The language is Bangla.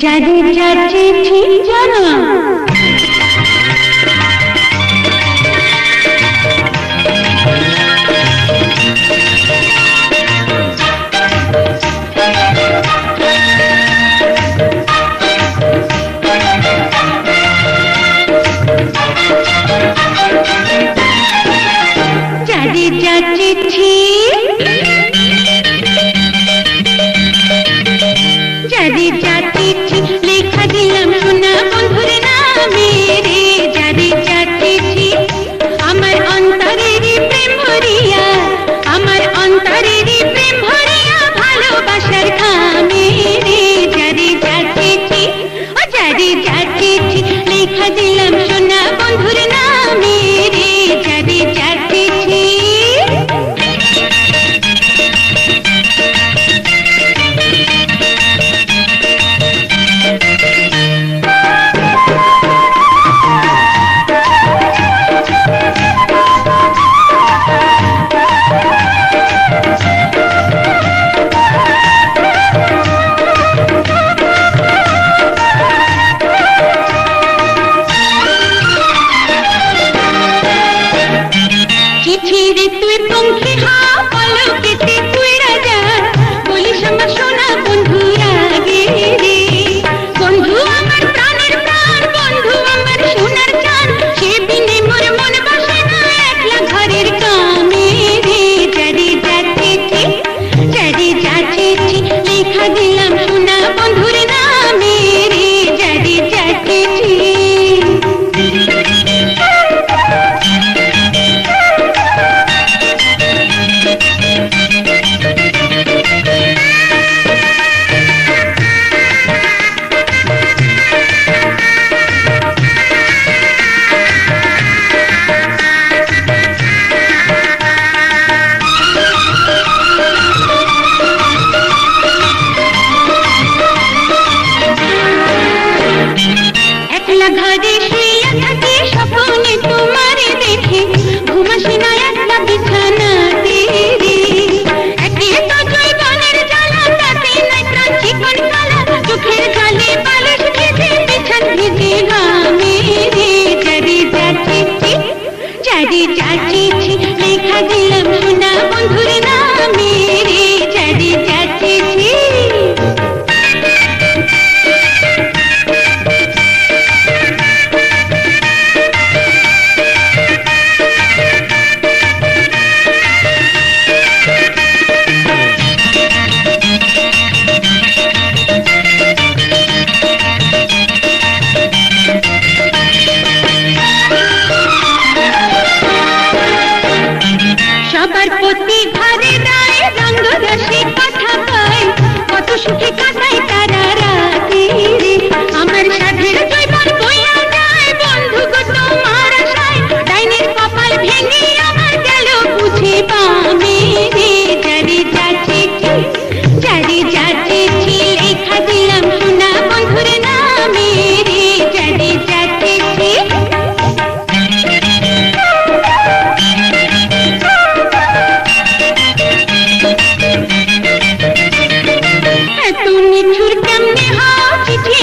যাদের যাচ্ছে ঠিক জানা যাদের যাচ্ছে ঠিক যাদের যাচ্ছে ঠিক লেখা দিলাম সোনা বন্ধুর নামে রে যাদের যাচ্ছে ঠিক আমার অন্তরের প্রেম ভরিয়া আমার অন্তরের প্রেম ভরিয়া ভালোবাসার খামে রে যাদের যাচ্ছে ঠিক ও যাদের যাচ্ছে ঠিক লেখা দিলাম সোনা বন্ধুর নামে রে যাদের যাচ্ছে ঠিক চিঠিরে তুই পঙ্খী হা পলকেতে উড়া যা বলিস আমার সোনা বন্ধু আগে রে বন্ধু আমার প্রাণের প্রাণ বন্ধু আমার সোনার চাঁদ সে বিনে মোর মন বসে না একলা ঘরের কামে রে যারে যাচ্ছে ঠিক যারে যাচ্ছে ঠিক লেখা দিলাম সোনা বন্ধুর নামে রে যারে যাচ্ছে ঠিক একলা ঘরে শুইয়া থাকি স্বপ্নে তোমারে দেখে ঘুমাসি না একলা বিছানাতে রে একে তো জৈবনের জ্বালা তাতে নাই প্রাণ চিকন কালা চোখের জলে বালিশ ভিজে বিছান ভিজে ঘামে রে যারে যাচ্ছে ঠিক যারে যাচ্ছে ঠিক লেখা দিলাম সোনা বন্ধুর নামে রে যারে যাচ্ছে ঠিক সবার প্রতি ঘরে রায় রঙ্গ রসে কথা কয় কত সুখে কাটায় তারা রাতে রে আমার সাধের জৈবন বইয়া যায় বন্ধু গো তোমার আশায় ডাইনের কপাল ভেঙে আমার গেল বুঝে পামে রে যারে যাচ্ছে ঠিক যারে যাচ্ছে ঠিক লেখা দিলাম সোনা বন্ধুর নামে রে যারে যাচ্ছে ঠিক এত নিঠুর কেমনে হও চিঠি